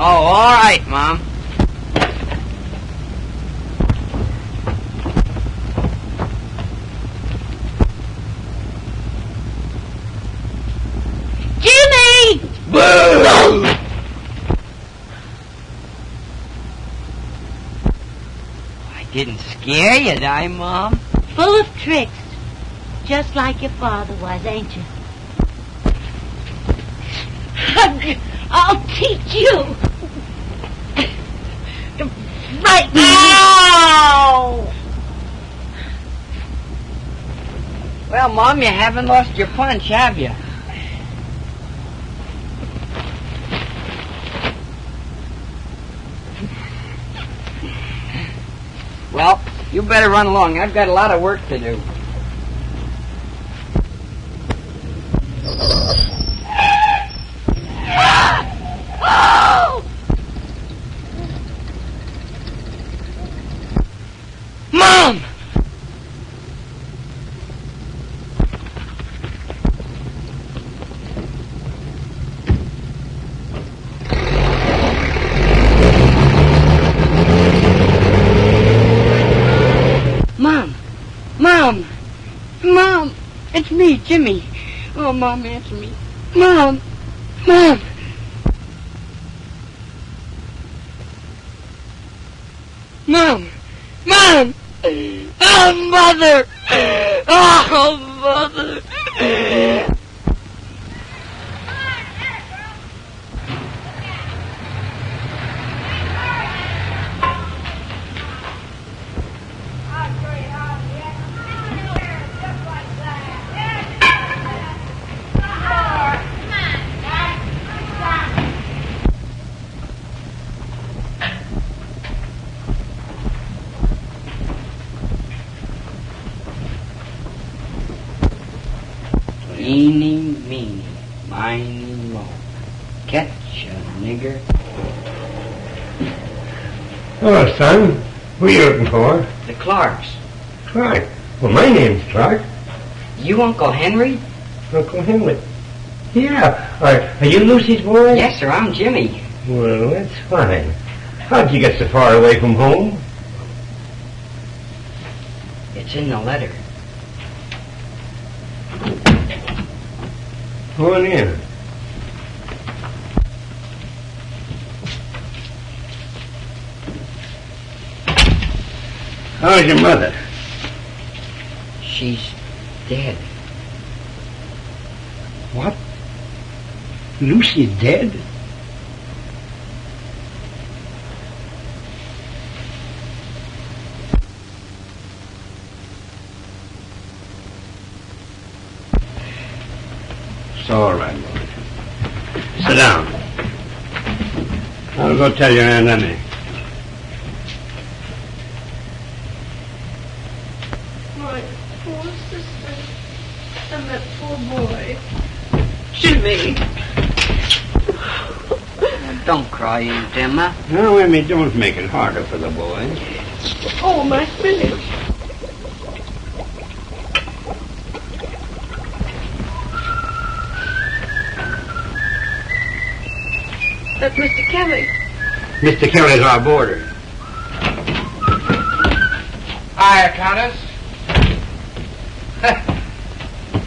all right, Mom. Jimmy! Boo! I didn't scare you, did I, Mom? Full of tricks. Just like your father was, ain't you? I'll teach you. Right now. Well, Mom, you haven't lost your punch, have you? Well, you better run along. I've got a lot of work to do. Mom! Mom! It's me, Jimmy. Oh, Mom, answer me. Mom! Mom! Oh, Mother! Oh, Mother! Eeny, meeny, miny, moe. Catch a nigger. Hello, son. Who are you looking for? The Clarks. Clark. Well, my name's Clark. You Uncle Henry? Uncle Henry. Yeah. Are you Lucy's boy? Yes, sir. I'm Jimmy. Well, that's fine. How'd you get so far away from home? It's in the letter. Go on in. How's your mother? She's dead. What? Lucy's dead? It's all right, boy. Sit down. I'll go tell your Aunt Emmy. My poor sister and that poor boy. Jimmy. Don't cry, Aunt Emma. No, Emmy, don't make it harder for the boy. Oh, my spinach. That's Mr. Kelly. Mr. Kelly's our boarder. Hiya, Countess.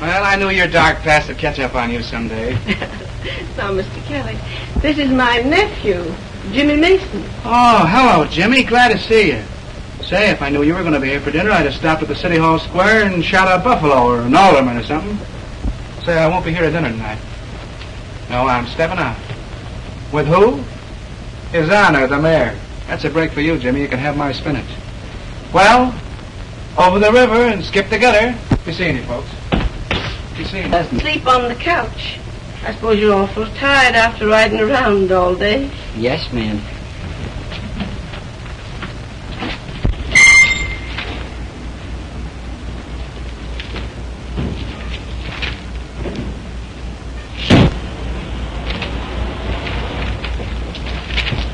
Well, I knew your dark past would catch up on you someday. Now, Mr. Kelly, this is my nephew, Jimmy Mason. Oh, hello, Jimmy. Glad to see you. Say, if I knew you were going to be here for dinner, I'd have stopped at the City Hall Square and shot a buffalo or an alderman or something. Say, I won't be here at dinner tonight. No, I'm stepping out. With who? His Honor, the mayor. That's a break for you, Jimmy. You can have my spinach. Well, over the river and skip together. Be seeing you, folks. Be seeing you. Sleep on the couch. I suppose you're awful tired after riding around all day. Yes, ma'am.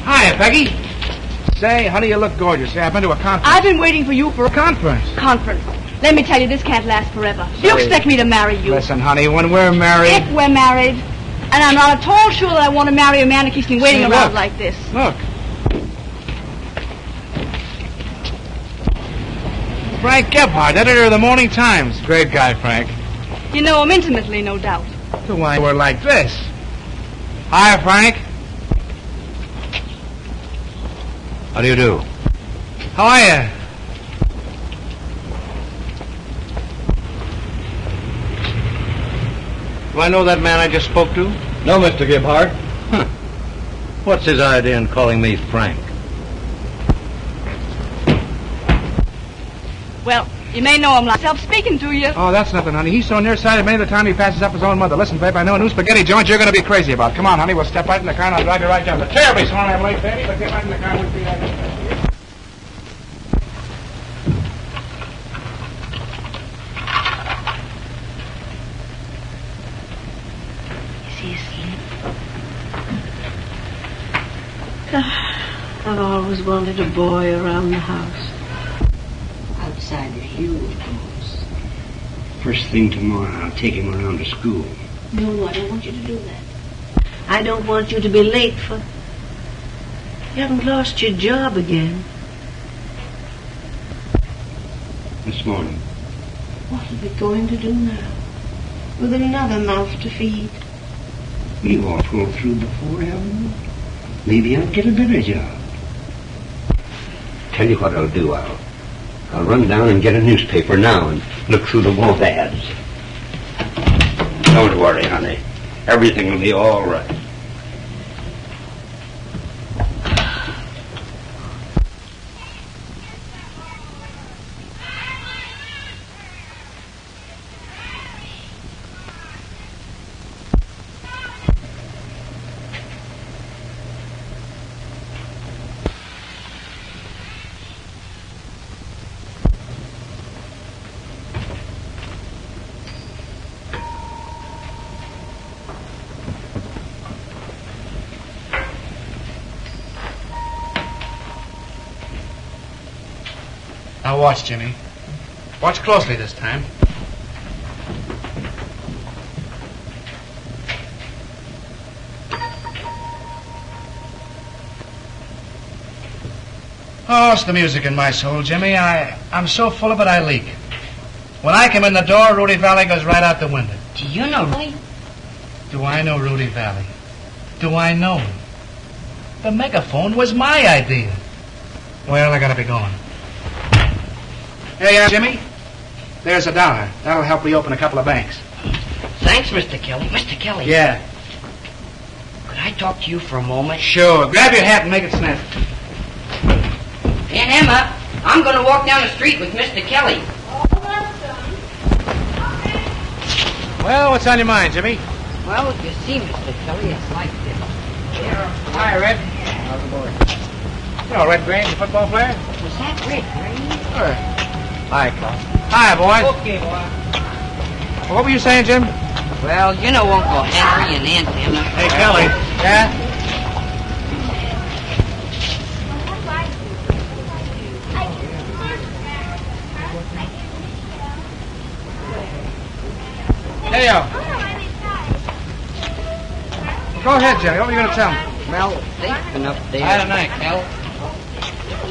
Hiya, Peggy. Say, honey, you look gorgeous. Say, I've been to a conference. I've been waiting for you for a Conference? conference. Let me tell you, this can't last forever. You Sorry. expect me to marry you. Listen, honey, when we're married... If we're married, And I'm not at all sure that I want to marry a man who keeps me waiting around like this. Look. Frank Gebhardt, editor of the Morning Times. Great guy, Frank. You know him intimately, no doubt. So why we're like this? Hi, Frank. How do you do? How are you? Do I know that man I just spoke to? No, Mr. Gebhardt. Huh. What's his idea in calling me Frank? Well, you may know him like self-speaking to you. Oh, that's nothing, honey. He's so nearsighted many of the time he passes up his own mother. Listen, babe, I know a new spaghetti joint you're going to be crazy about. Come on, honey, we'll step right in the car and I'll drive you right down. The terribly sorry I'm late, baby, but get right in the car and we'll be right there. I've always wanted a boy around the house. Outside of you, of course. First thing tomorrow, I'll take him around to school. No, I don't want you to do that. I don't want you to be late for... You haven't lost your job again. This morning. What are we going to do now? With another mouth to feed? We've all pulled through before, haven't we? Maybe I'll get a better job. Tell you what I'll do, I'll run down and get a newspaper now and look through the both ads. Don't worry, honey. Everything will be all right. Now watch, Jimmy. Watch closely this time. Oh, it's the music in my soul, Jimmy. I'm so full of it I leak. When I come in the door, Rudy Valley goes right out the window. Do you know Rudy? Do I know Rudy Valley? Do I know him? The megaphone was my idea. Well, I gotta be going. Hey, Jimmy, there's $1. That'll help reopen a couple of banks. Thanks, Mr. Kelly. Mr. Kelly. Yeah. Could I talk to you for a moment? Sure. Grab your hat and make it snap. Aunt Emma, I'm going to walk down the street with Mr. Kelly. Well, what's on your mind, Jimmy? Well, you see, Mr. Kelly, it's like this. Hi, Red. How's it going? You know Red Grange, the football player? Was that Red Grange? Sure. Hi, Carl. Hi, boys. Okay, boy. Well, what were you saying, Jim? Well, you know Uncle Henry and Aunt Emma. Hey, Kelly. Yeah? Hey, yo. Go ahead, Jimmy. What were you going to tell me? Well, they've been up there. Hi, tonight, Kel.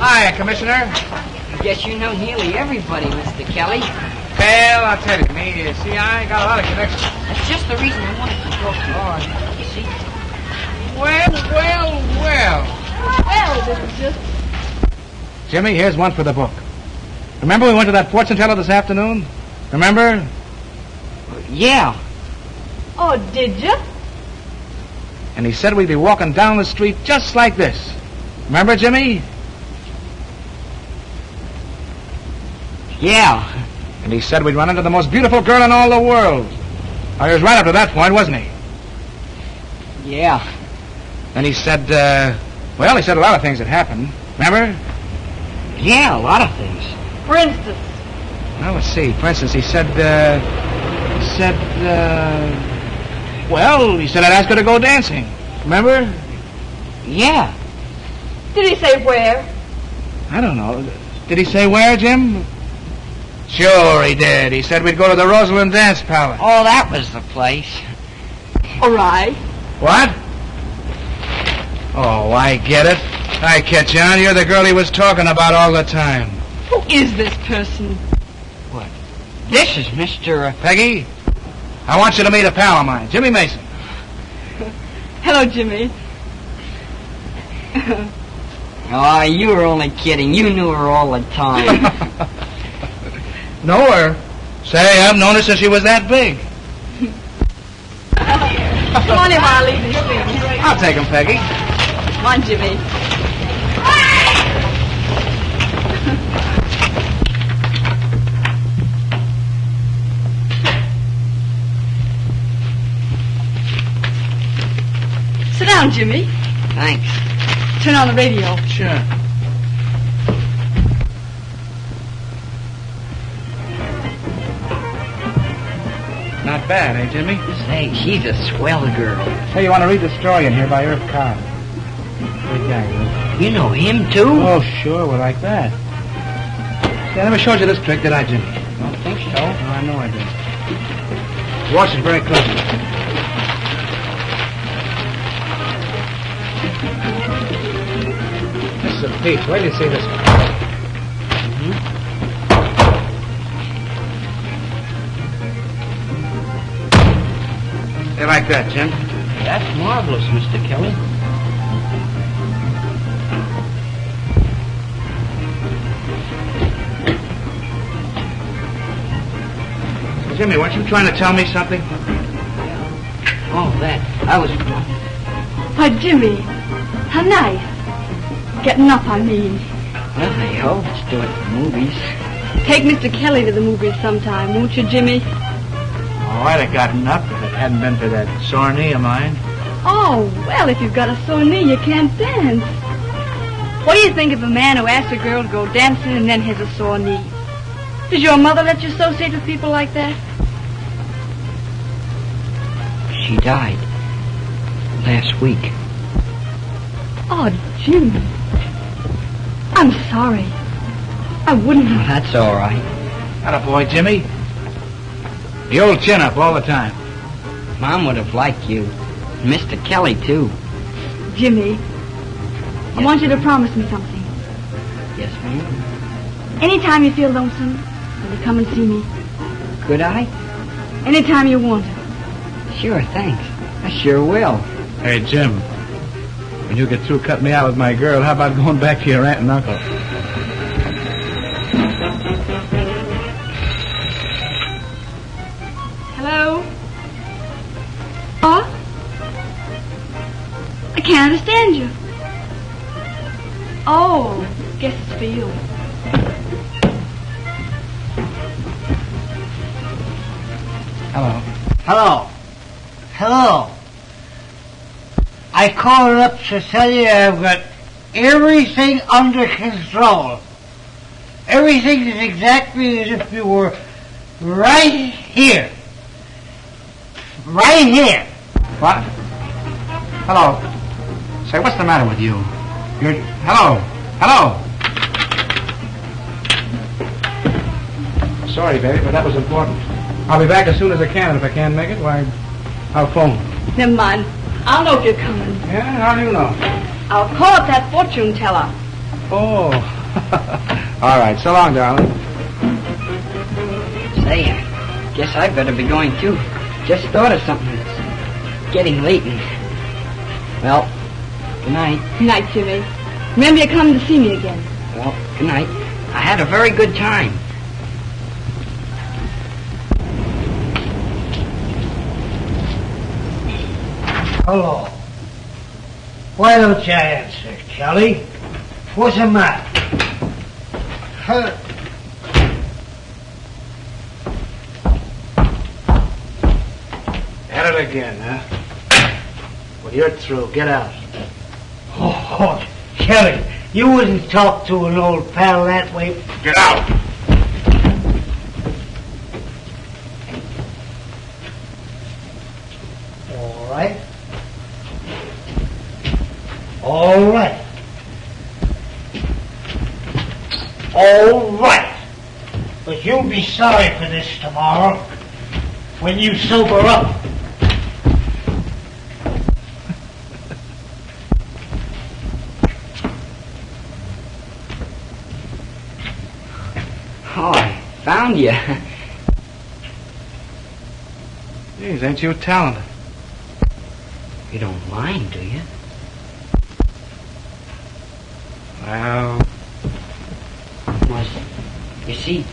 Hi, Commissioner. Guess you know nearly everybody, Mr. Kelly. Well, I'll tell you, I got a lot of connections. That's just the reason I wanted to talk to you. You see? Well. Well, didn't you? Jimmy, here's one for the book. Remember we went to that fortune teller this afternoon? Remember? Yeah. Oh, did you? And he said we'd be walking down the street just like this. Remember, Jimmy? Yeah. And he said we'd run into the most beautiful girl in all the world. Oh, he was right up to that point, wasn't he? Yeah. And he said, he said a lot of things that happened. Remember? Yeah, a lot of things. For instance? Well, let's see. For instance, he said I'd ask her to go dancing. Remember? Yeah. Did he say where? I don't know. Did he say where, Jim? Sure he did. He said we'd go to the Rosalind Dance Palace. Oh, that was the place. All right. What? Oh, I get it. I catch on. You're the girl he was talking about all the time. Who is this person? What? This is Mr. Peggy, I want you to meet a pal of mine, Jimmy Mason. Hello, Jimmy. Oh, you were only kidding. You knew her all the time. Know her? Say, I've known her since she was that big. Come on in while I leave these things. I'll take them, Peggy. Come on, Jimmy. Sit down, Jimmy. Thanks. Turn on the radio. Sure. Not bad, eh, Jimmy? Say, she's a swell girl. Hey, you want to read the story in here by Irv Cobb? Good guy, Irv. You know him, too? Oh, sure, we're like that. See, I never showed you this trick, did I, Jimmy? Don't think so. No, I know I did. Watch it very closely. This is a peach. Wait till you see this one. You like that, Jim? That's marvelous, Mr. Kelly. Jimmy, weren't you trying to tell me something? Oh, that. I was... Why, Jimmy, how nice. Getting up, I mean. Well, hey, ho, let's do it for movies. Take Mr. Kelly to the movies sometime, won't you, Jimmy? Oh, I'd have gotten up if it hadn't been for that sore knee of mine. Oh, well, if you've got a sore knee, you can't dance. What do you think of a man who asks a girl to go dancing and then has a sore knee? Does your mother let you associate with people like that? She died last week. Oh, Jimmy. I'm sorry. I wouldn't Well, have... that's all right. Attaboy, Jimmy. The old chin up all the time. Mom would have liked you. Mr. Kelly, too. Jimmy, I want you to promise me something. Yes, ma'am. Anytime you feel lonesome, will you come and see me? Could I? Anytime you want to. Sure, thanks. I sure will. Hey, Jim. When you get through cutting me out with my girl, how about going back to your aunt and uncle? Hello? What? I can't understand you. Oh, guess it's for you. Hello. Hello. Hello. I called up to tell you I've got everything under control. Everything is exactly as if you were right here. Right here. What? Hello. Say, what's the matter with you? You're... Hello. Hello. Sorry, baby, but that was important. I'll be back as soon as I can, and if I can't make it, why, I'll phone. Never mind. I'll know if you're coming. Yeah, how do you know? I'll call up that fortune teller. Oh. All right, so long, darling. Say, I guess I better be going, too. Just thought of something. It's getting late and... Well, good night. Good night, Jimmy. Remember you're coming to see me again. Well, good night. I had a very good time. Hello. Why don't you answer, Kelly? What's the matter? At it again, huh? Well, you're through. Get out. Oh, Kelly, you wouldn't talk to an old pal that way. Get out! All right. All right. All right. But you'll be sorry for this tomorrow when you sober up. Oh, I found you. Jeez, ain't you talented? You don't mind, do you? Well, You see,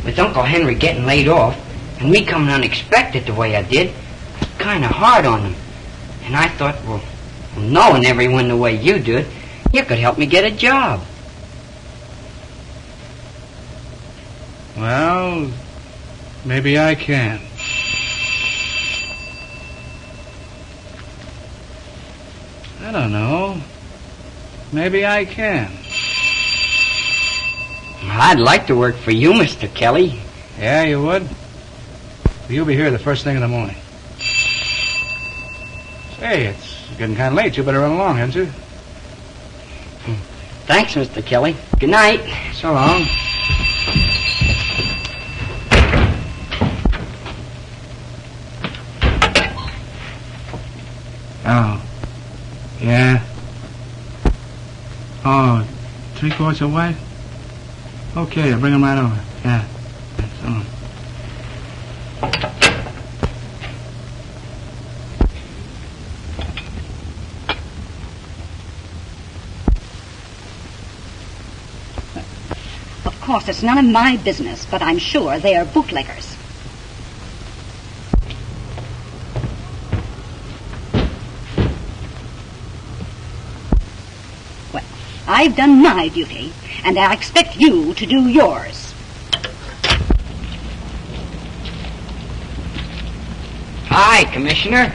with Uncle Henry getting laid off, and me coming unexpected the way I did, it's kind of hard on him. And I thought, well, knowing everyone the way you did, you could help me get a job. well, maybe I can. I don't know. Maybe I can. Well, I'd like to work for you, Mr. Kelly. Yeah, you would? You'll be here the first thing in the morning. Say, it's getting kind of late. You better run along, hadn't you? Thanks, Mr. Kelly. Good night. So long. Oh. Yeah. Oh, 3 quarts of white? Okay, I'll bring them right over. Yeah. So long. Of course, it's none of my business, but I'm sure they are bootleggers. Well, I've done my duty, and I expect you to do yours. Hi, Commissioner.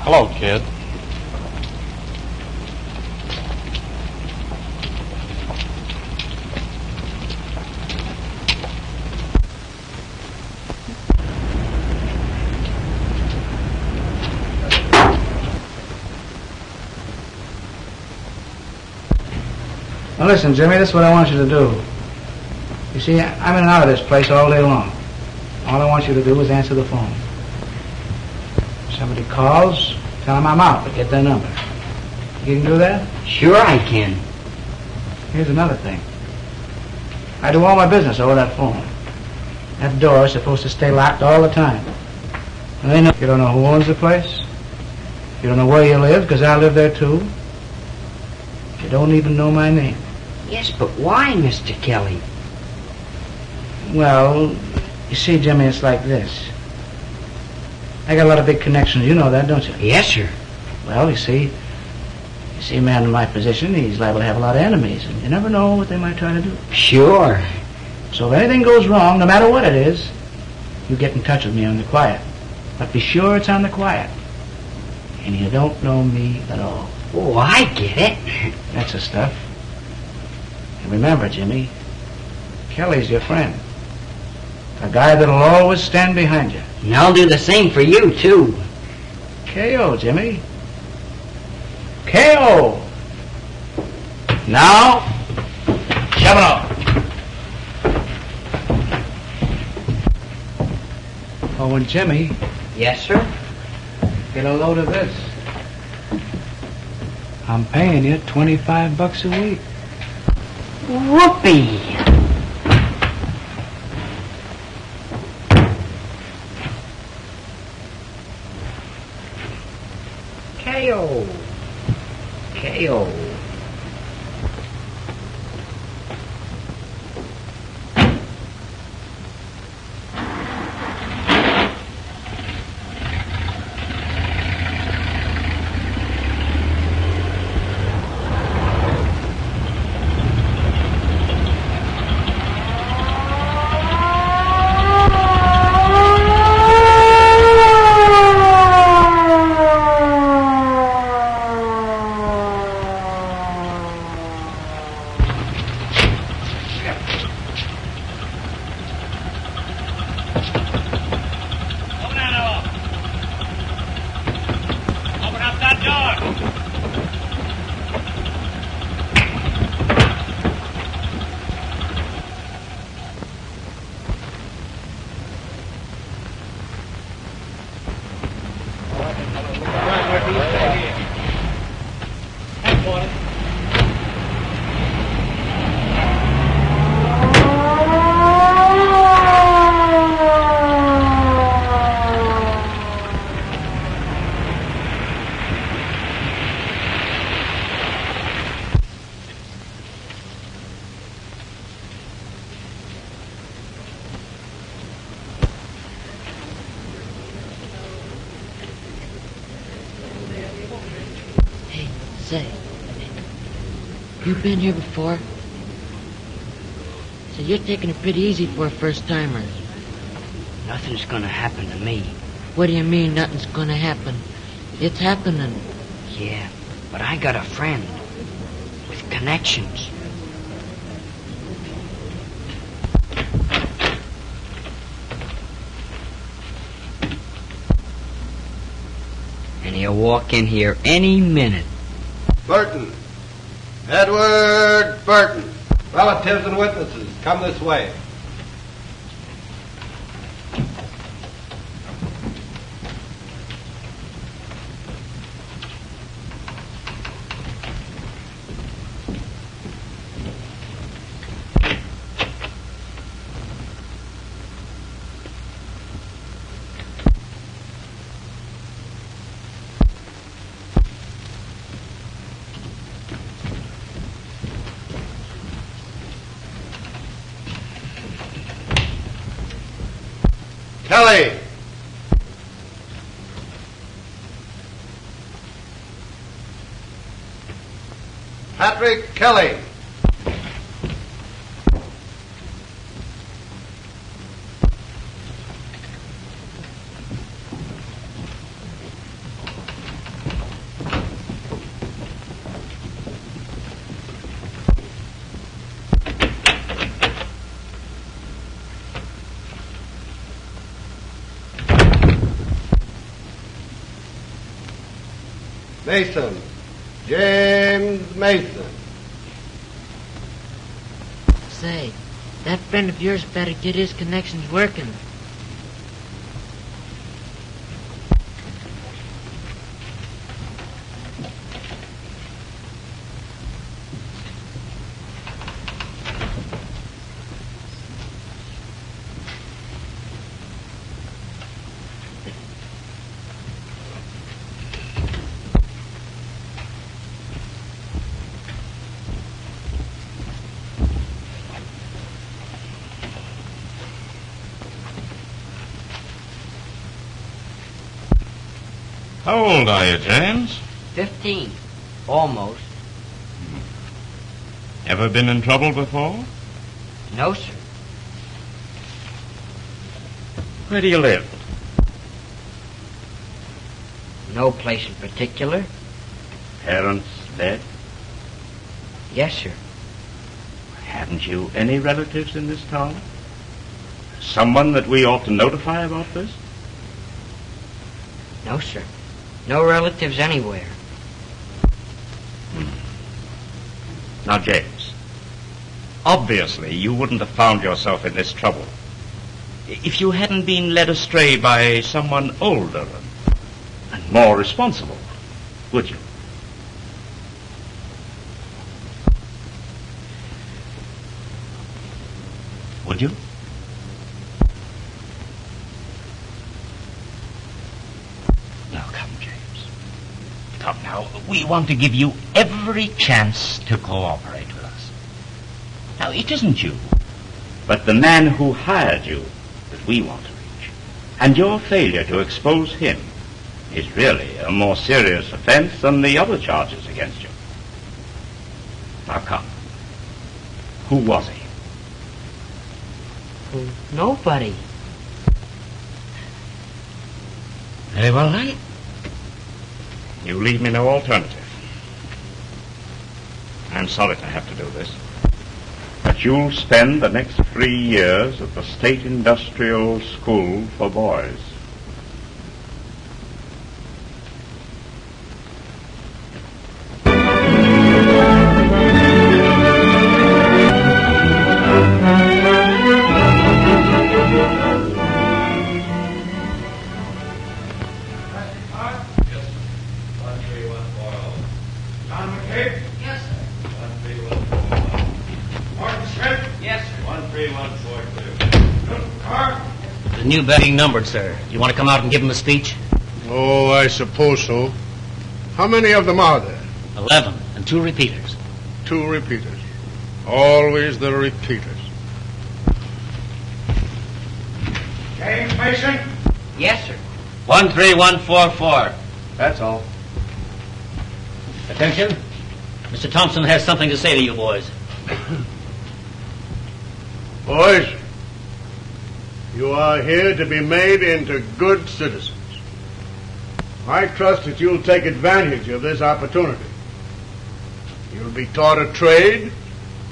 Hello, kid. Now listen, Jimmy, this is what I want you to do. You see, I'm in and out of this place all day long. All I want you to do is answer the phone. If somebody calls, tell them I'm out, but get their number. You can do that? Sure I can. Here's another thing. I do all my business over that phone. That door is supposed to stay locked all the time. And they know you don't know who owns the place. You don't know where you live, because I live there too. You don't even know my name. Yes, but why, Mr. Kelly? Well, you see, Jimmy, it's like this. I got a lot of big connections. You know that, don't you? Yes, sir. Well, you see, a man in my position, he's liable to have a lot of enemies, and you never know what they might try to do. Sure. So if anything goes wrong, no matter what it is, you get in touch with me on the quiet. But be sure it's on the quiet. And you don't know me at all. Oh, I get it. That's the stuff. And remember, Jimmy, Kelly's your friend. A guy that'll always stand behind you. And I'll do the same for you, too. K.O., Jimmy. K.O. Now, shove it off. Oh, and Jimmy. Yes, sir? Get a load of this. I'm paying you $25 a week. Whoopee! K.O. K.O. Say, you been here before? So you're taking it pretty easy for a first-timer. Nothing's gonna happen to me. What do you mean nothing's gonna happen? It's happening. Yeah, but I got a friend with connections. And he'll walk in here any minute. Burton. Edward Burton. Relatives and witnesses, come this way. Kelly. Patrick Kelly. Mason. James Mason. Say, that friend of yours better get his connections working. How old are you, James? 15. Almost. Ever been in trouble before? No, sir. Where do you live? No place in particular. Parents dead? Yes, sir. Haven't you any relatives in this town? Someone that we ought to notify about this? No, sir. No relatives anywhere. Now, James, obviously you wouldn't have found yourself in this trouble if you hadn't been led astray by someone older and more responsible, would you? Would you? Now, come, James. Come now. We want to give you every chance to cooperate with us. Now, it isn't you, but the man who hired you that we want to reach. And your failure to expose him is really a more serious offense than the other charges against you. Now, come. Who was he? Nobody. Very well, then. You leave me no alternative. I'm sorry to have to do this, but you'll spend the next 3 years at the State Industrial School for Boys. New being numbered, sir. You want to come out and give him a speech? Oh, I suppose so. How many of them are there? 11, and 2 repeaters. 2 repeaters. Always the repeaters. James Mason? Yes, sir. 13144. That's all. Attention. Mr. Thompson has something to say to you boys. Boys, you are here to be made into good citizens. I trust that you'll take advantage of this opportunity. You'll be taught a trade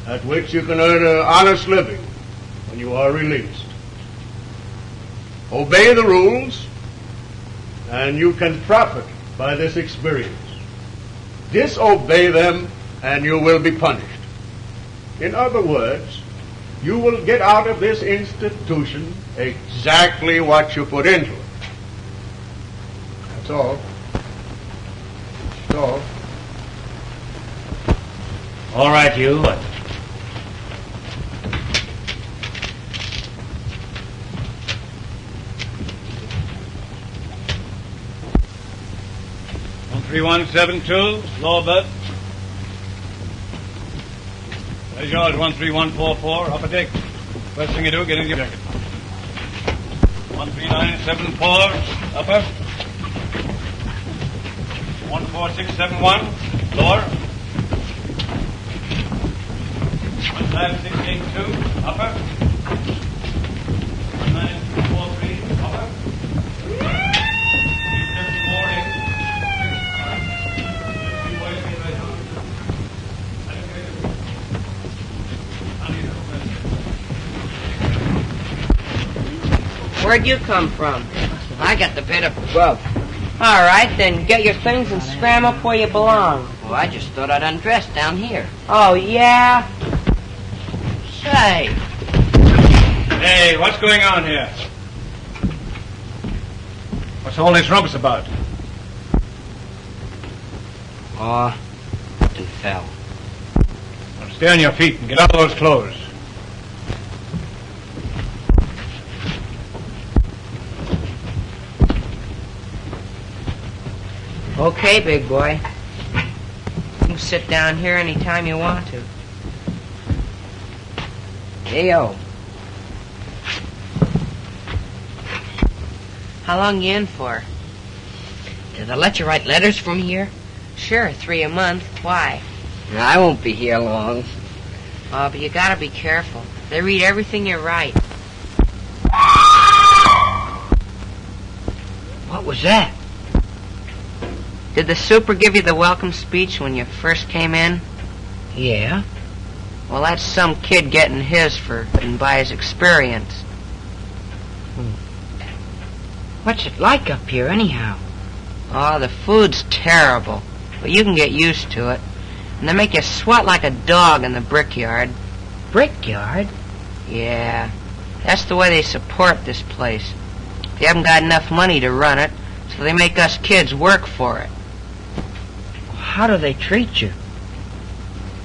at which you can earn an honest living when you are released. Obey the rules, and you can profit by this experience. Disobey them, and you will be punished. In other words, you will get out of this institution exactly what you put into it. That's all. That's all. All right, you. 3172, Lawbird. There's yours, 13144, upper deck. First thing you do, get in your jacket. 13974, upper. 14671, lower. 15682, upper. 19243, upper. 374 Where'd you come from? I got the bit of grub. All right, then get your things and scram up where you belong. Well, I just thought I'd undress down here. Oh, yeah? Say. Hey, what's going on here? What's all this rumpus about? Oh, something fell. Well, stay on your feet and get out of those clothes. Okay, big boy. You can sit down here any time you want to. Hey-o. How long you in for? Did I let you write letters from here? Sure, 3 a month. Why? I won't be here long. Oh, but you gotta be careful. They read everything you write. What was that? Did the super give you the welcome speech when you first came in? Yeah. Well, that's some kid getting his for and by his experience. What's it like up here, anyhow? Oh, the food's terrible, but you can get used to it. And they make you sweat like a dog in the brickyard. Brickyard? Yeah, that's the way they support this place. They haven't got enough money to run it, so they make us kids work for it. How do they treat you?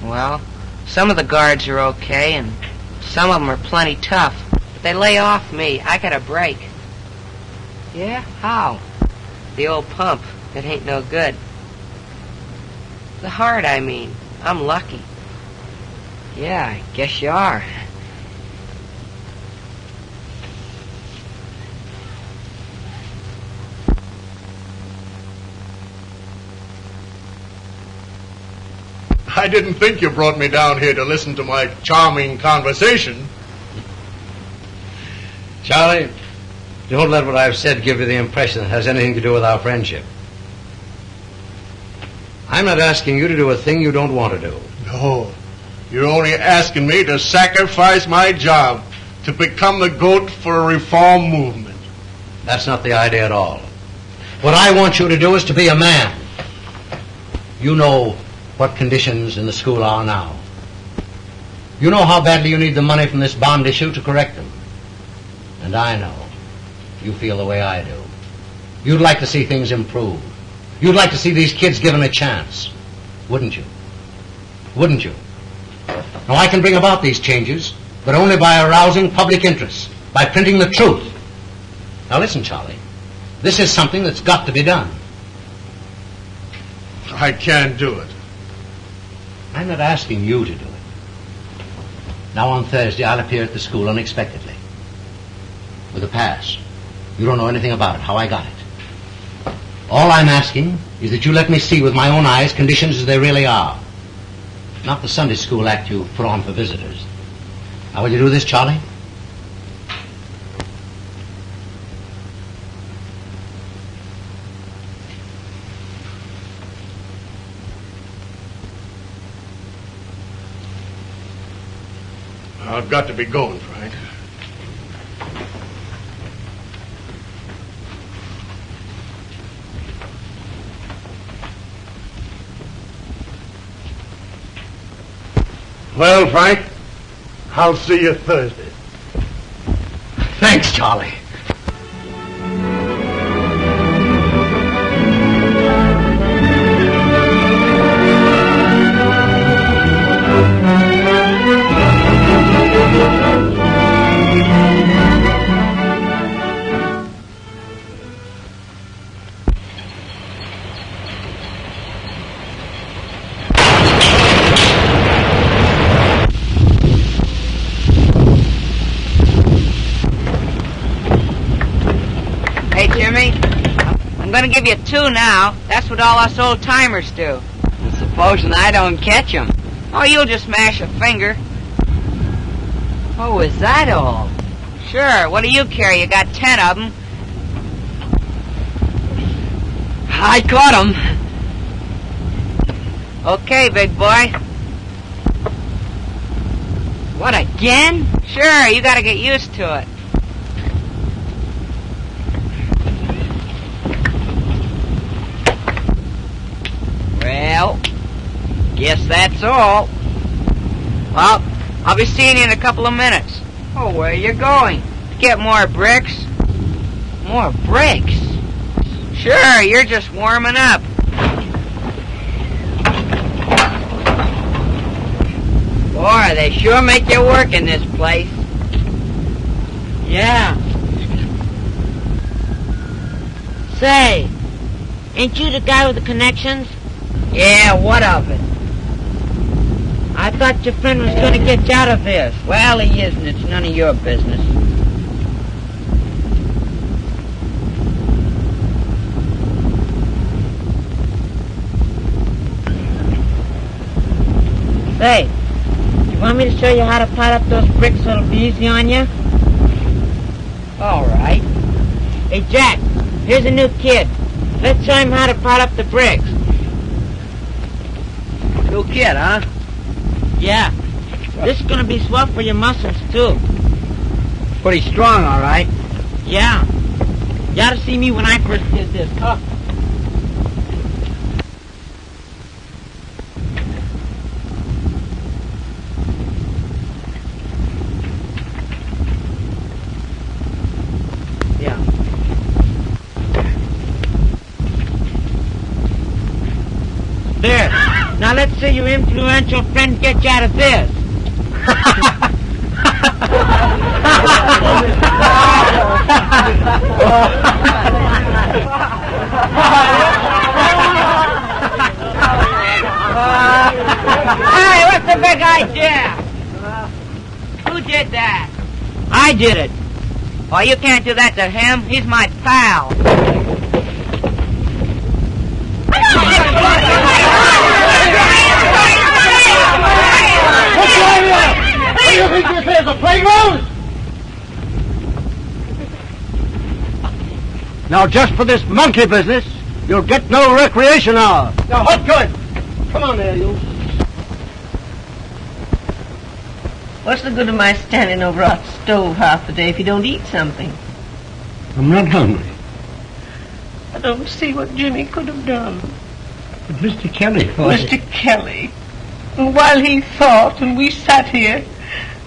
Well, some of the guards are okay, and some of them are plenty tough. But they lay off me. I got a break. Yeah? How? The old pump. It ain't no good. The heart, I mean. I'm lucky. Yeah, I guess you are. I didn't think you brought me down here to listen to my charming conversation. Charlie, don't let what I've said give you the impression it has anything to do with our friendship. I'm not asking you to do a thing you don't want to do. No, you're only asking me to sacrifice my job to become the goat for a reform movement. That's not the idea at all. What I want you to do is to be a man. You know what conditions in the school are now. You know how badly you need the money from this bond issue to correct them. And I know you feel the way I do. You'd like to see things improve. You'd like to see these kids given a chance. Wouldn't you? Wouldn't you? Now, I can bring about these changes, but only by arousing public interest, by printing the truth. Now listen, Charlie. This is something that's got to be done. I can't do it. I'm not asking you to do it. Now on Thursday, I'll appear at the school unexpectedly. With a pass. You don't know anything about it, how I got it. All I'm asking is that you let me see with my own eyes conditions as they really are. Not the Sunday school act you put on for visitors. Now, will you do this, Charlie? I've got to be going, Frank. Well, Frank, I'll see you Thursday. Thanks, Charlie. I'm gonna give you 2 now. That's what all us old-timers do. And supposing I don't catch him? Oh, you'll just smash a finger. Oh, is that all? Sure, what do you care? You got 10 of them. I caught him. Okay, big boy. What, again? Sure, you gotta get used to it. Well, guess that's all. Well, I'll be seeing you in a couple of minutes. Oh, where are you going? To get more bricks. More bricks? Sure, you're just warming up. Boy, they sure make you work in this place. Yeah. Say, ain't you the guy with the connections? Yeah, what of it? I thought your friend was going to get you out of this. Well, he isn't. It's none of your business. Say, you want me to show you how to pot up those bricks so it'll be easy on you? All right. Hey, Jack, here's a new kid. Let's show him how to pot up the bricks. New kid, huh? Yeah. This is going to be swell for your muscles, too. Pretty strong, all right. Yeah. You ought to see me when I first did this. Huh? There. Now let's see your influential friend get you out of this. Hey, what's the big idea? Who did that? I did it. Oh, you can't do that to him. He's my pal. What do you think this is, a playground? Now, just for this monkey business, you'll get no recreation hour. Now, hot good. Come on there, you. What's the good of my standing over a stove half the day if you don't eat something? I'm not hungry. I don't see what Jimmy could have done. But Mr. Kelly... Mr. Kelly. And while he thought and we sat here,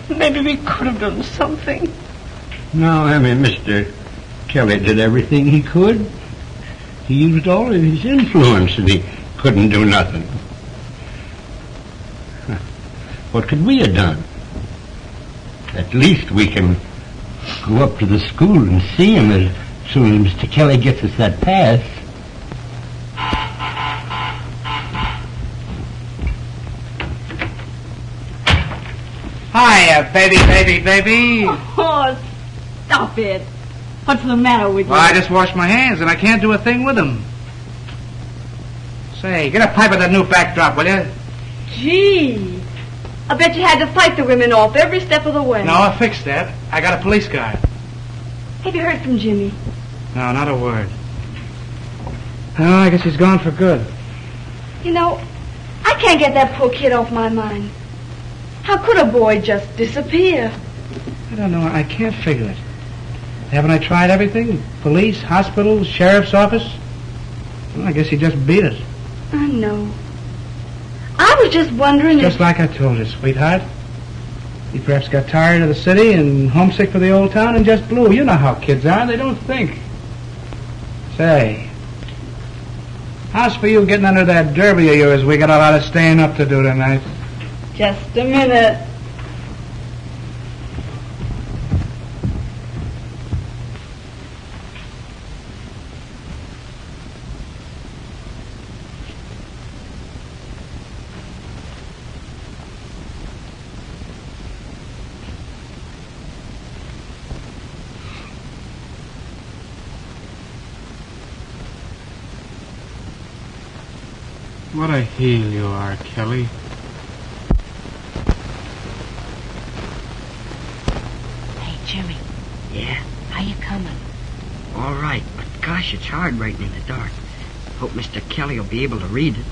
maybe we could have done something. No, I mean, Mr. Kelly did everything he could. He used all of his influence and he couldn't do nothing. What could we have done? At least we can go up to the school and see him as soon as Mr. Kelly gets us that pass. Hiya, baby. Oh, stop it. What's the matter with you? Well, I just washed my hands and I can't do a thing with them. Say, get a pipe of that new backdrop, will you? Gee. I bet you had to fight the women off every step of the way. No, I fixed that. I got a police guard. Have you heard from Jimmy? No, not a word. Oh, I guess he's gone for good. You know, I can't get that poor kid off my mind. How could a boy just disappear? I don't know. I can't figure it. Haven't I tried everything? Police, hospital, sheriff's office? Well, I guess he just beat it. I know. I was just wondering Just like I told you, sweetheart. He perhaps got tired of the city and homesick for the old town and just blew. You know how kids are. They don't think. Say, how's for you getting under that derby of yours? We got a lot of staying up to do tonight. Just a minute. What a heel you are, Kelly. Hey, Jimmy. Yeah? How you coming? All right, but gosh, it's hard writing in the dark. Hope Mr. Kelly will be able to read it.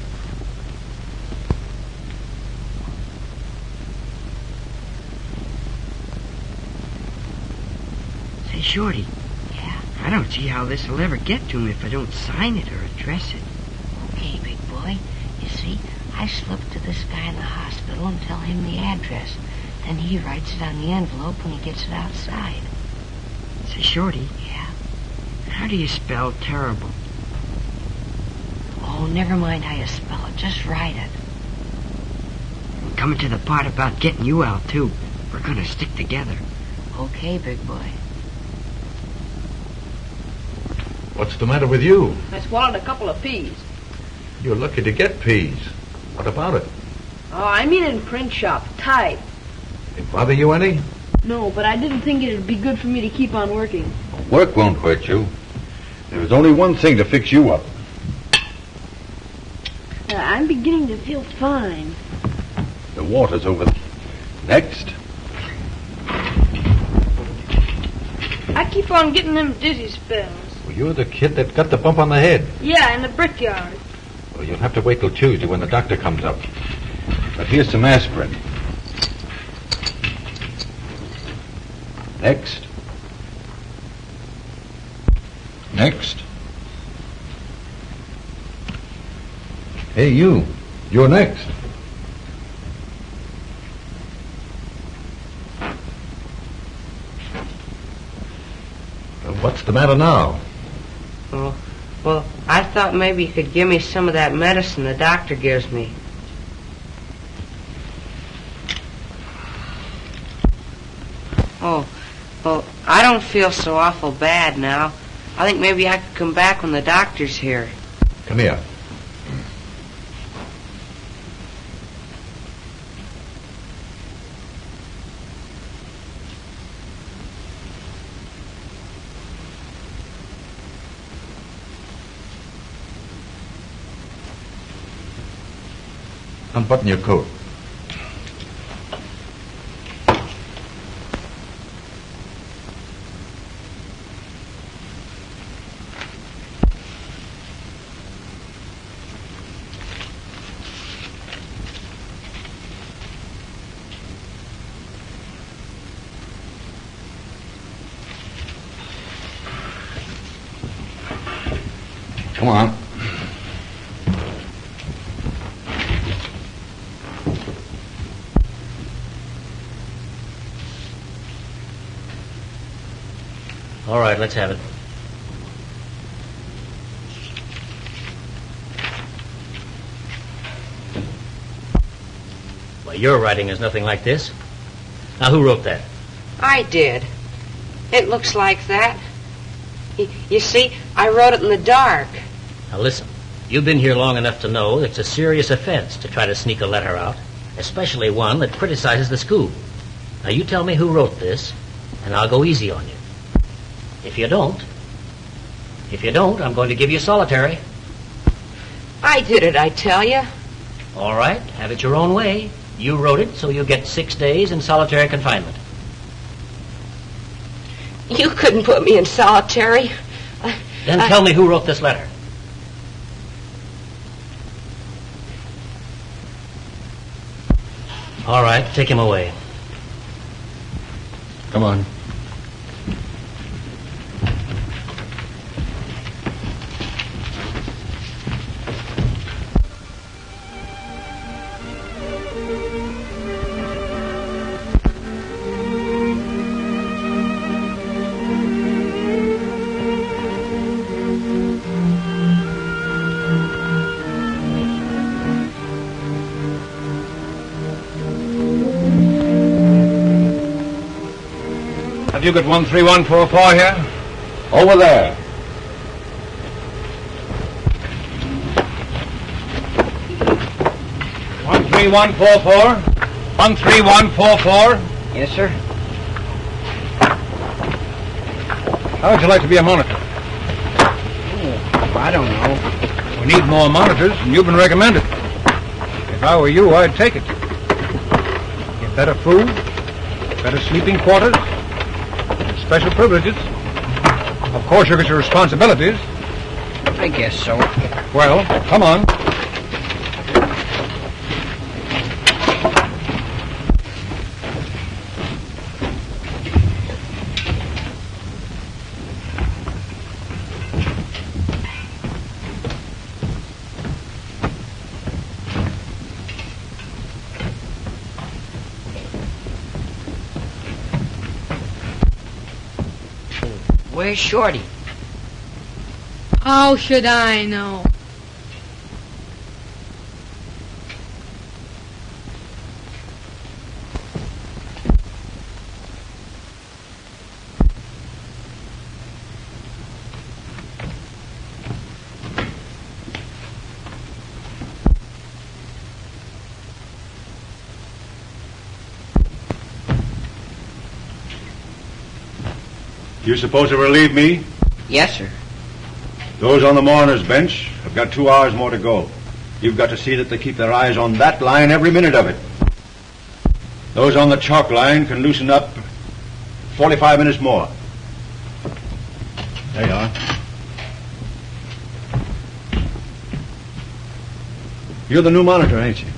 Say, Shorty. Yeah? I don't see how this will ever get to him if I don't sign it or address it. Okay, big boy. You see, I slip to this guy in the hospital and tell him the address. Then he writes it on the envelope when he gets it outside. Say, Shorty. Yeah? How do you spell terrible? Oh, never mind how you spell it. Just write it. I'm coming to the part about getting you out, too. We're gonna stick together. Okay, big boy. What's the matter with you? I swallowed a couple of peas. You're lucky to get peas. What about it? Oh, I mean in print shop, type. It bother you any? No, but I didn't think it'd be good for me to keep on working. Work won't hurt you. There's only one thing to fix you up. I'm beginning to feel fine. The water's over there. Next. I keep on getting them dizzy spells. Well, you're the kid that got the bump on the head. Yeah, in the brickyard. Well, you'll have to wait till Tuesday when the doctor comes up. But here's some aspirin. Next. Next. Hey, you. You're next. What's the matter now? Well, I thought maybe you could give me some of that medicine the doctor gives me. Oh, well, I don't feel so awful bad now. I think maybe I could come back when the doctor's here. Come here. Unbutton your coat. Come on. All right, let's have it. Well, your writing is nothing like this. Now, who wrote that? I did. It looks like that. You see, I wrote it in the dark. Now, listen. You've been here long enough to know it's a serious offense to try to sneak a letter out, especially one that criticizes the school. Now, you tell me who wrote this, and I'll go easy on you. If you don't, I'm going to give you solitary. I did it, I tell you. All right, have it your own way. You wrote it, so you get 6 days in solitary confinement. You couldn't put me in solitary. Then tell me who wrote this letter. All right, take him away. Come on. Have you got 13144 here? Over there. One 13144. Yes, sir. How would you like to be a monitor? I don't know. We need more monitors, and you've been recommended. If I were you, I'd take it. Get better food, better sleeping quarters, special privileges. Of course, you get your responsibilities. I guess so. Well, come on. Where's Shorty? How should I know? You supposed to relieve me? Yes, sir. Those on the mourner's bench have got 2 hours more to go. You've got to see that they keep their eyes on that line every minute of it. Those on the chalk line can loosen up 45 minutes more. There you are. You're the new monitor, ain't you?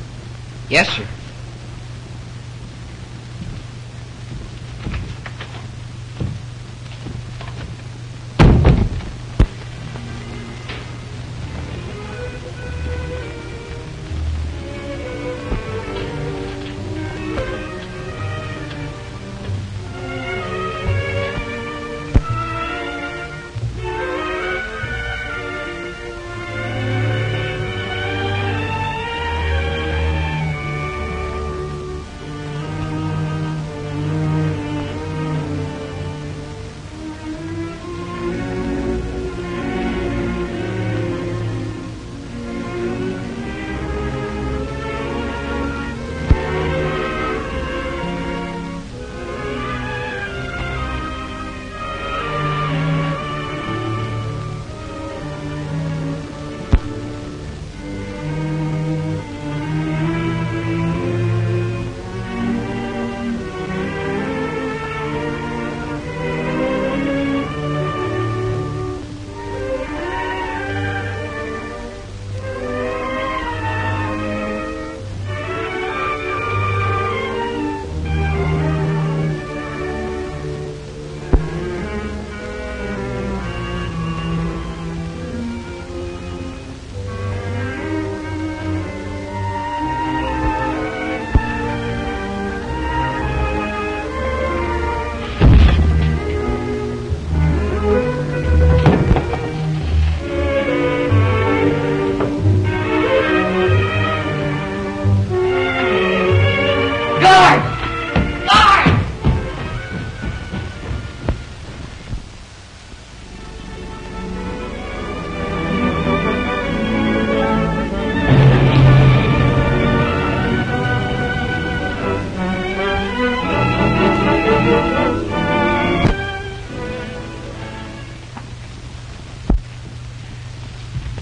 Yes, sir.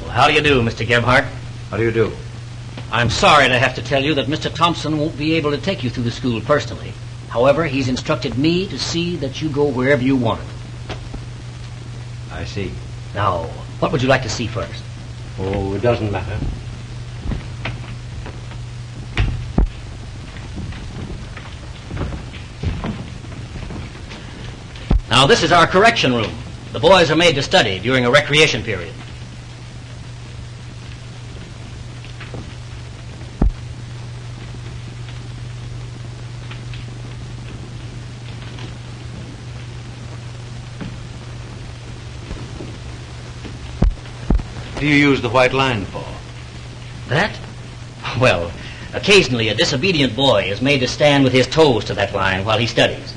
How do you do, Mr. Gebhardt? How do you do? I'm sorry to have to tell you that Mr. Thompson won't be able to take you through the school personally. However, he's instructed me to see that you go wherever you want. I see. Now, what would you like to see first? Oh, it doesn't matter. Now, this is our correction room. The boys are made to study during a recreation period. What do you use the white line for? That? Well, occasionally a disobedient boy is made to stand with his toes to that line while he studies.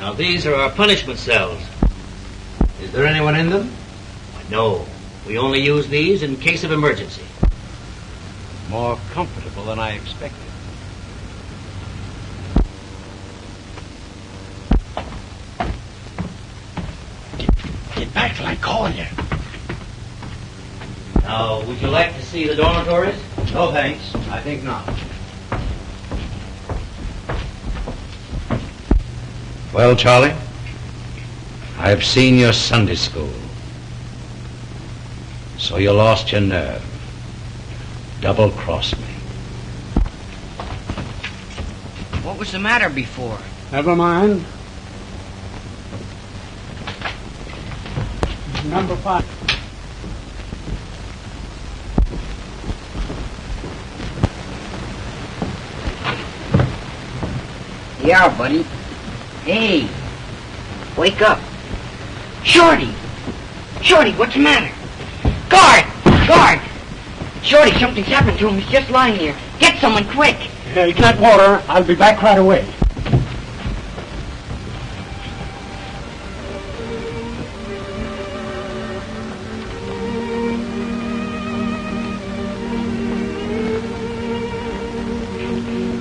Now, these are our punishment cells. Is there anyone in them? No. We only use these in case of emergency. More comfortable than I expected. Get back till I call you. Now, would you like to see the dormitories? No, thanks. I think not. Well, Charlie, I've seen your Sunday school. So you lost your nerve. Double-crossed me. What was the matter before? Never mind. Number 5. Yeah, buddy. Hey, wake up. Shorty! Shorty, what's the matter? Guard! Guard! Shorty, something's happened to him. He's just lying here. Get someone quick. Get water. I'll be back right away.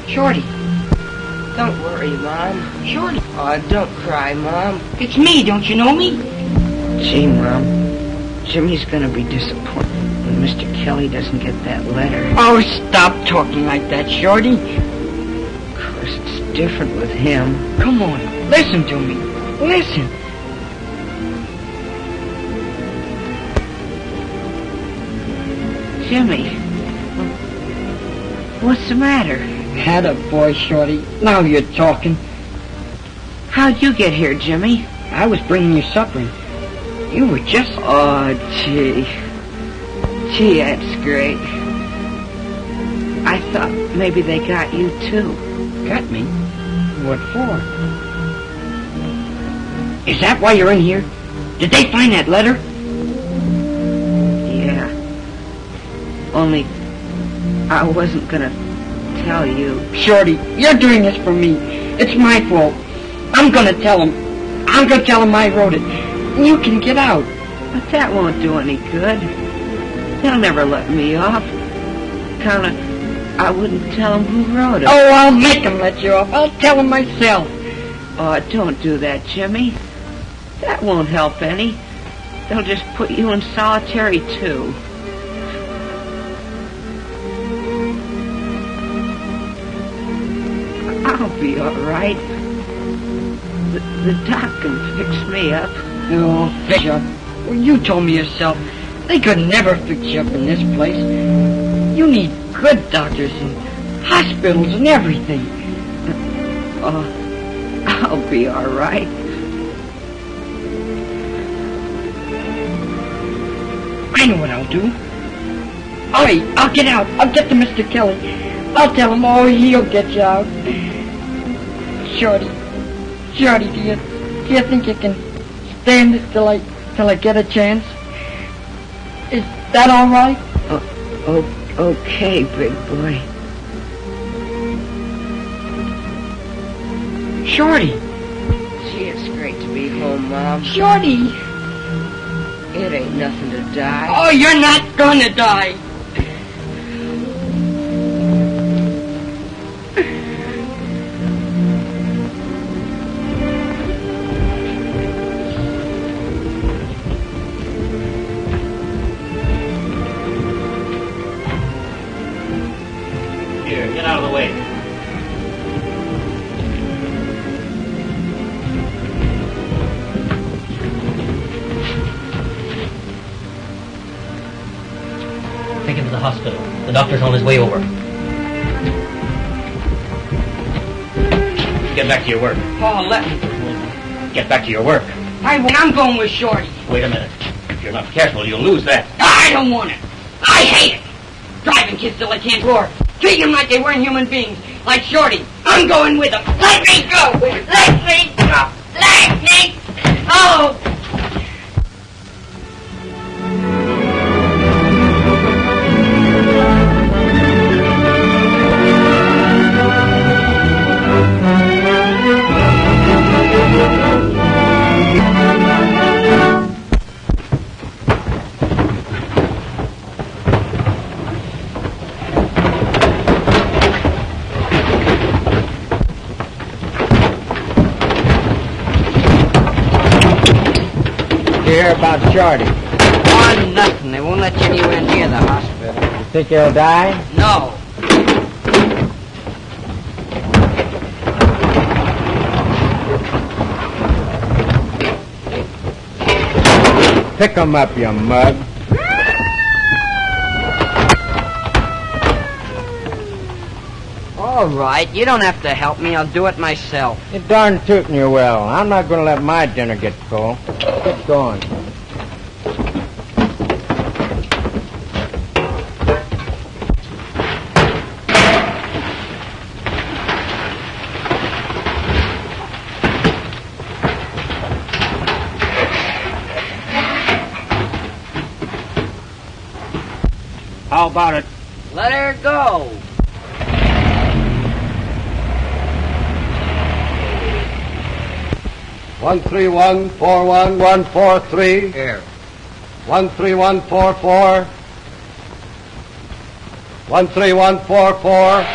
Shorty. Don't worry, Mom. Shorty. Oh, don't cry, Mom. It's me. Don't you know me? Gee, Mom, Jimmy's gonna be disappointed when Mr. Kelly doesn't get that letter. Oh, stop talking like that, Shorty. Of course, it's different with him. Come on. Listen to me. Listen. Jimmy, what's the matter? Had a boy, Shorty. Now you're talking. How'd you get here, Jimmy? I was bringing you supper. You were just... Oh, gee. Gee, that's great. I thought maybe they got you, too. Got me? What for? Is that why you're in here? Did they find that letter? Yeah. Only I wasn't gonna tell you. Shorty, you're doing this for me. It's my fault. I'm gonna tell him. I'm gonna tell him I wrote it. You can get out. But that won't do any good. They'll never let me off. I wouldn't tell them who wrote it. Oh, I'll make them let you off. I'll tell them myself. Oh, don't do that, Jimmy. That won't help any. They'll just put you in solitary, too. I'll be all right. The doc can fix me up. Oh, fix you up. Well, you told me yourself. They could never fix you up in this place. You need good doctors and hospitals and everything. Oh, I'll be all right. I know what I'll do. I'll get out. I'll get to Mr. Kelly. I'll tell him, he'll get you out. Shorty, do you think you can stand it till I get a chance? Is that all right? Okay, big boy. Shorty. Gee, it's great to be home, Mom. Shorty. It ain't nothing to die. Oh, you're not gonna die. Here, get out of the way. Take him to the hospital. The doctor's on his way over. Get back to your work. Paul, let me. Get back to your work. I'm going with Shorty. Wait a minute. If you're not careful, you'll lose that. I don't want it. I hate it. Driving kids till they can't floor. Treating them like they weren't human beings. Like Shorty. I'm going with them. Let me go. Let me go. Let me go. Hear about Shorty? Oh, nothing. They won't let you anywhere near the hospital. You think he'll die? No. Pick him up, you mug. All right. You don't have to help me. I'll do it myself. You're darn tootin' you will. I'm not going to let my dinner get full. Get going. How about it? Let her go. One 3141143. Here. 13144. 13144.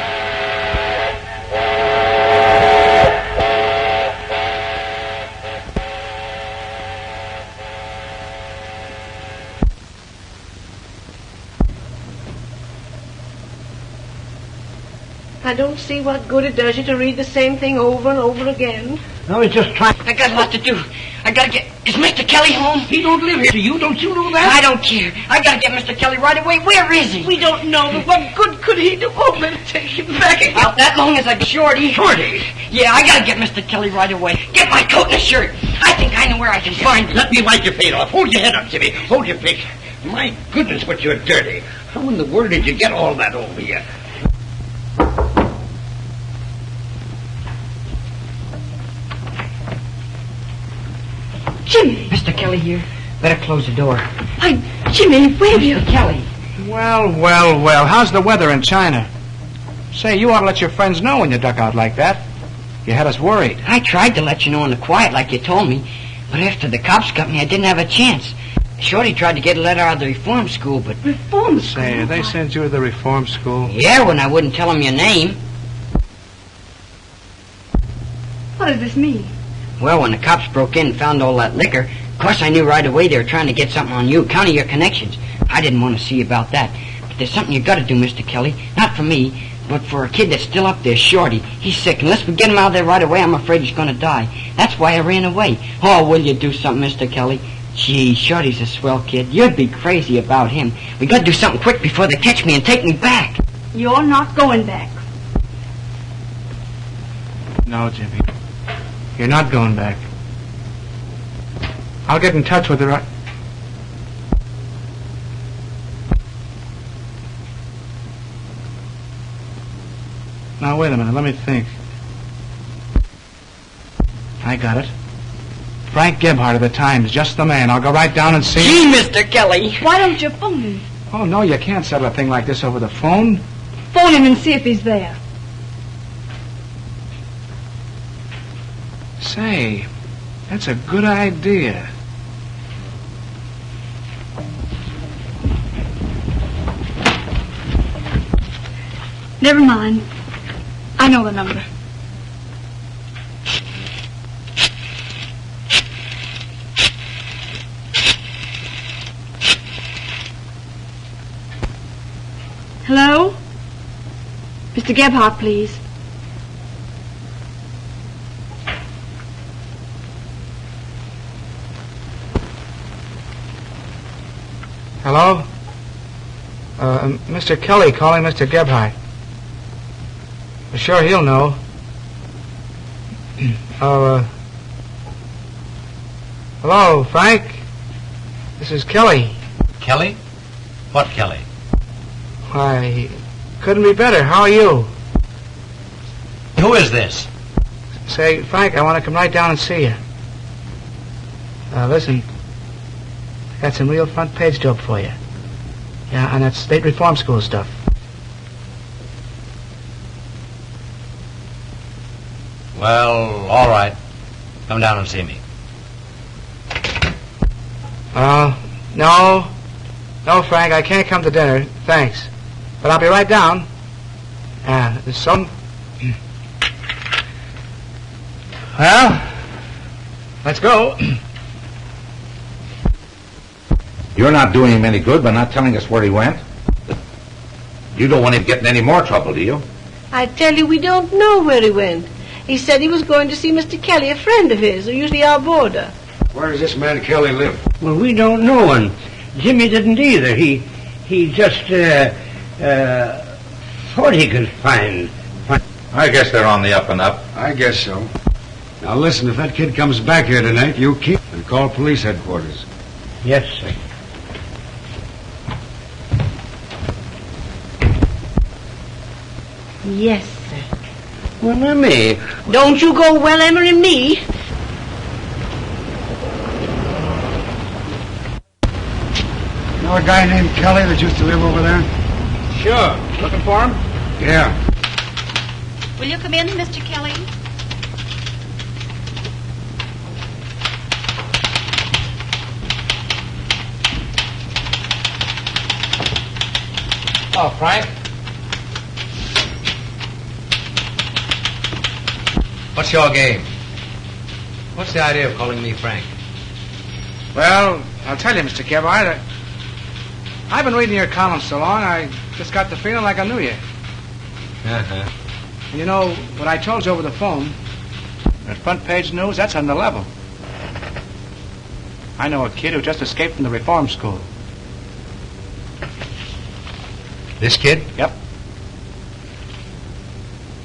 I don't see what good it does you to read the same thing over and over again. No, he's just trying. I got a lot to do. I gotta get... Is Mr. Kelly home? He don't live here. Do you? Don't you know that? I don't care. I gotta get Mr. Kelly right away. Where is he? We don't know, but what good could he do? Oh, better take him back again. Out that long as I get Shorty. Shorty? Yeah, I gotta get Mr. Kelly right away. Get my coat and a shirt. I think I know where I can find him. Let me wipe your face off. Hold your head up, Jimmy. Hold your face. My goodness, but you're dirty. How in the world did you get all that over you? Jimmy! Mr. Kelly here. Better close the door. Jimmy, where have you... Mr. Kelly. Well. How's the weather in China? Say, you ought to let your friends know when you duck out like that. You had us worried. I tried to let you know in the quiet like you told me, but after the cops got me, I didn't have a chance. Shorty tried to get a letter out of the reform school, but... Reform school? Say, they sent you to the reform school? Yeah, when I wouldn't tell them your name. What does this mean? Well, when the cops broke in and found all that liquor, of course I knew right away they were trying to get something on you, counting your connections. I didn't want to see about that. But there's something you got to do, Mr. Kelly. Not for me, but for a kid that's still up there, Shorty. He's sick. Unless we get him out of there right away, I'm afraid he's going to die. That's why I ran away. Oh, will you do something, Mr. Kelly? Gee, Shorty's a swell kid. You'd be crazy about him. We got to do something quick before they catch me and take me back. You're not going back. No, Jimmy. You're not going back. I'll get in touch with her. Now, wait a minute. Let me think. I got it. Frank Gebhardt of the Times. Just the man. I'll go right down and see Gee, him. Mr. Kelly. Why don't you phone him? Oh, no, you can't settle a thing like this over the phone. Phone him and see if he's there. Say, that's a good idea. Never mind. I know the number. Hello? Mr. Gebhardt, please. Hello? Mr. Kelly calling Mr. Gebhardt. Sure, he'll know. Hello, Frank? This is Kelly. Kelly? What Kelly? Why, couldn't be better. How are you? Who is this? Say, Frank, I want to come right down and see you. Listen, I got some real front page dope for you. Yeah, and that state reform school stuff. Well, all right. Come down and see me. No. No, Frank, I can't come to dinner. Thanks. But I'll be right down. There's some... Well, let's go. You're not doing him any good by not telling us where he went. You don't want him getting any more trouble, do you? I tell you, we don't know where he went. He said he was going to see Mr. Kelly, a friend of his, who usually our boarder. Where does this man Kelly live? Well, we don't know, and Jimmy didn't either. He just thought he could find. I guess they're on the up and up. I guess so. Now listen, if that kid comes back here tonight, you keep and call police headquarters. Yes, sir. Yes, sir. Well, now, me. Don't you go well, Emmer and me. Know a guy named Kelly that used to live over there? Sure. Looking for him? Yeah. Will you come in, Mr. Kelly? Oh, Frank? What's your game? What's the idea of calling me Frank? Well, I'll tell you, Mr. Gebhardt, I've been reading your columns so long, I just got the feeling like I knew you. Uh-huh. And you know, what I told you over the phone, that front page news, that's on the level. I know a kid who just escaped from the reform school. This kid? Yep.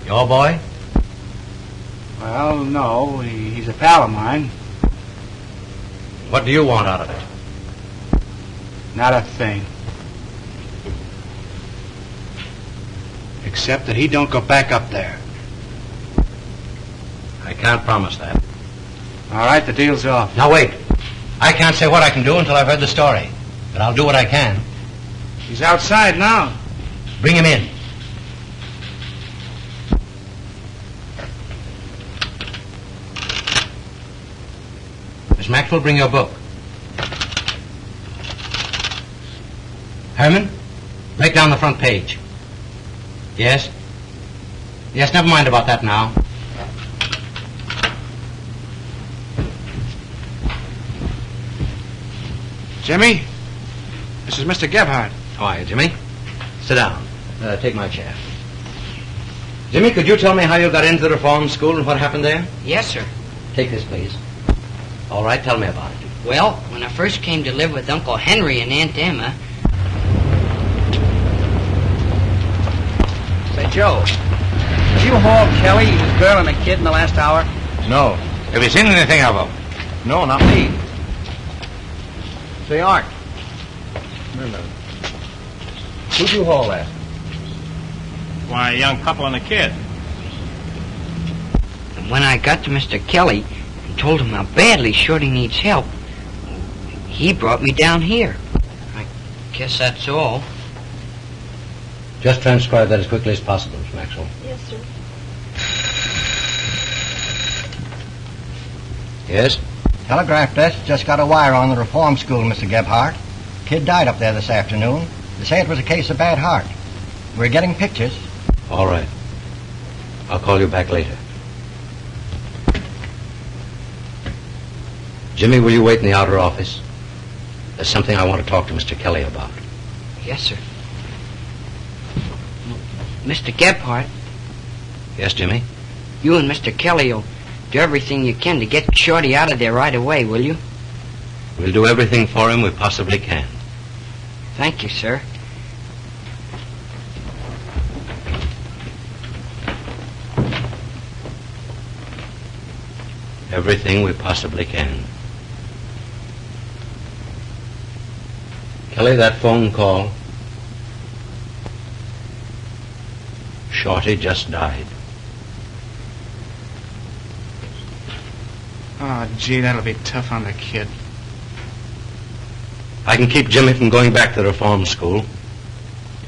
Your boy? Well, no, he's a pal of mine. What do you want out of it? Not a thing. Except that he don't go back up there. I can't promise that. All right, the deal's off. Now, wait. I can't say what I can do until I've heard the story. But I'll do what I can. He's outside now. Bring him in. Miss Maxwell, bring your book. Herman, break down the front page. Yes? Yes, never mind about that now. Jimmy, this is Mr. Gebhardt. How are you, Jimmy? Sit down. Take my chair. Jimmy, could you tell me how you got into the reform school and what happened there? Yes, sir. Take this, please. All right, tell me about it. Well, when I first came to live with Uncle Henry and Aunt Emma... Say, Joe, did you haul Kelly, his girl, and a kid in the last hour? No. Have you seen anything of them? No, not me. Say, Art. Wait a minute. Who'd you haul at? Why, a young couple and a kid. And when I got to Mr. Kelly and told him how badly Shorty needs help, he brought me down here. I guess that's all. Just transcribe that as quickly as possible, Miss Maxwell. Yes, sir. Yes? Telegraph desk just got a wire on the reform school, Mr. Gebhardt. Kid died up there this afternoon. They say it was a case of bad heart. We're getting pictures. All right. I'll call you back later. Jimmy, will you wait in the outer office? There's something I want to talk to Mr. Kelly about. Yes, sir. Mr. Gebhardt. Yes, Jimmy? You and Mr. Kelly will do everything you can to get Shorty out of there right away, will you? We'll do everything for him we possibly can. Thank you, sir. Everything we possibly can. Kelly, that phone call. Shorty just died. Oh, gee, that'll be tough on the kid. I can keep Jimmy from going back to the reform school,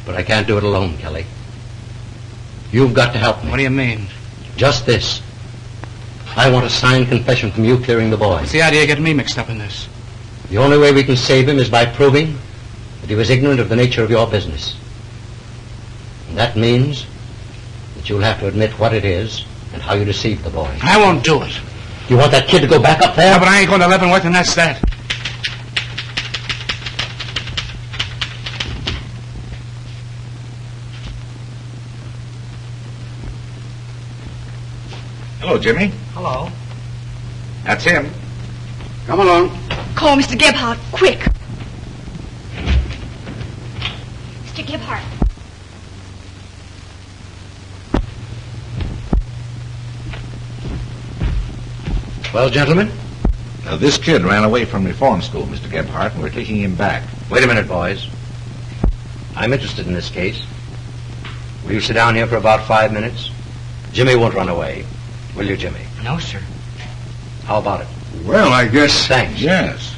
but I can't do it alone, Kelly. You've got to help me. What do you mean? Just this. I want a signed confession from you clearing the boy. What's the idea of getting me mixed up in this? The only way we can save him is by proving that he was ignorant of the nature of your business. And that means that you'll have to admit what it is and how you deceived the boy. I won't do it. You want that kid to go back up there? Yeah, but I ain't going to Leavenworth, and that's that. Hello, Jimmy. Hello. That's him. Come along. Call Mr. Gebhardt, quick. Mr. Gebhardt. Well, gentlemen? Now, this kid ran away from reform school, Mr. Gebhardt, and we're taking him back. Wait a minute, boys. I'm interested in this case. Will you sit down here for about 5 minutes? Jimmy won't run away. Will you, Jimmy? No, sir. How about it? Well, I guess... Thanks. Yes.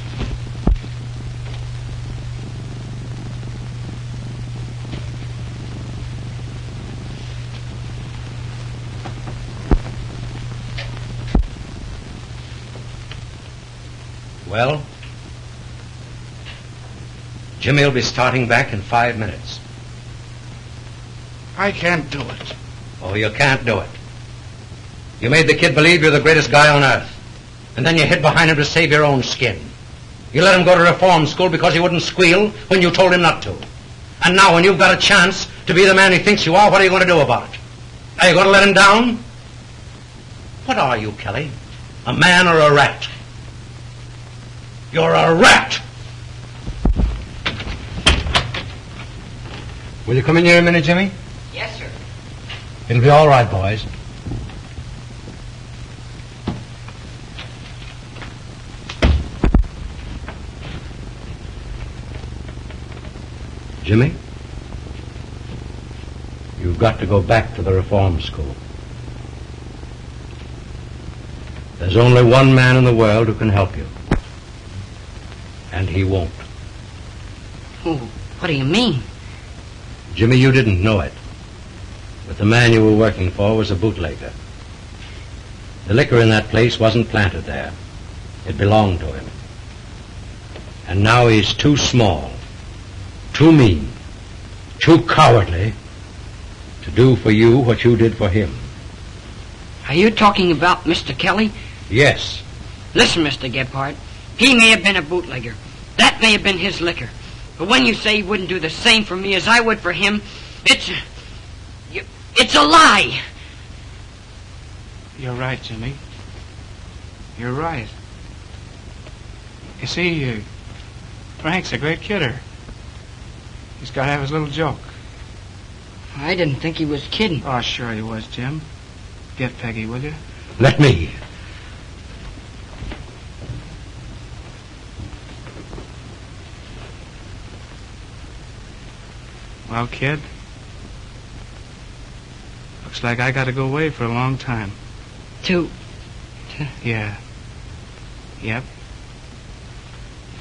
Well, Jimmy will be starting back in 5 minutes. I can't do it. Oh, you can't do it. You made the kid believe you're the greatest guy on earth. And then you hid behind him to save your own skin. You let him go to reform school because he wouldn't squeal when you told him not to. And now when you've got a chance to be the man he thinks you are, what are you going to do about it? Are you going to let him down? What are you, Kelly? A man or a rat? You're a rat! Will you come in here a minute, Jimmy? Yes, sir. It'll be all right, boys. Jimmy, you've got to go back to the reform school. There's only one man in the world who can help you. And he won't. Oh, what do you mean? Jimmy, you didn't know it, but the man you were working for was a bootlegger. The liquor in that place wasn't planted there. It belonged to him. And now he's too small, too mean, too cowardly to do for you what you did for him. Are you talking about Mr. Kelly? Yes. Listen, Mr. Gebhardt. He may have been a bootlegger. That may have been his liquor. But when you say he wouldn't do the same for me as I would for him, it's a lie. You're right, Jimmy. You're right. You see, Frank's a great kidder. He's got to have his little joke. I didn't think he was kidding. Oh, sure he was, Jim. Get Peggy, will you? Let me. Well, kid, looks like I got to go away for a long time. Yeah. Yep.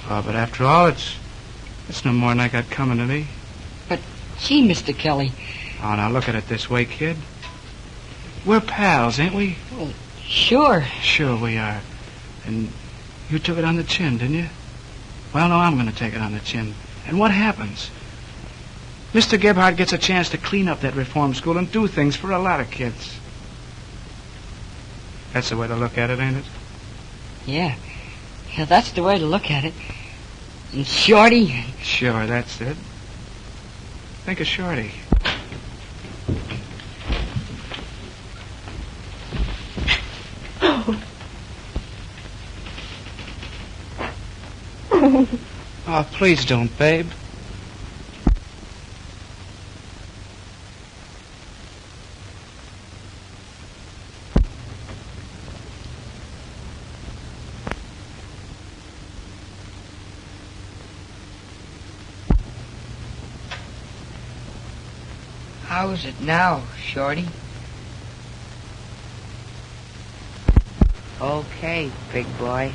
Oh, but after all, it's no more than I got coming to me. But, gee, Mr. Kelly. Oh, now look at it this way, kid. We're pals, ain't we? Well, sure. Sure we are. And you took it on the chin, didn't you? Well, no, I'm going to take it on the chin. And what happens? Mr. Gebhardt gets a chance to clean up that reform school and do things for a lot of kids. That's the way to look at it, ain't it? Yeah, that's the way to look at it. And Shorty? Sure, that's it. Think of Shorty. Oh, please don't, babe. How's it now, Shorty? Okay, big boy.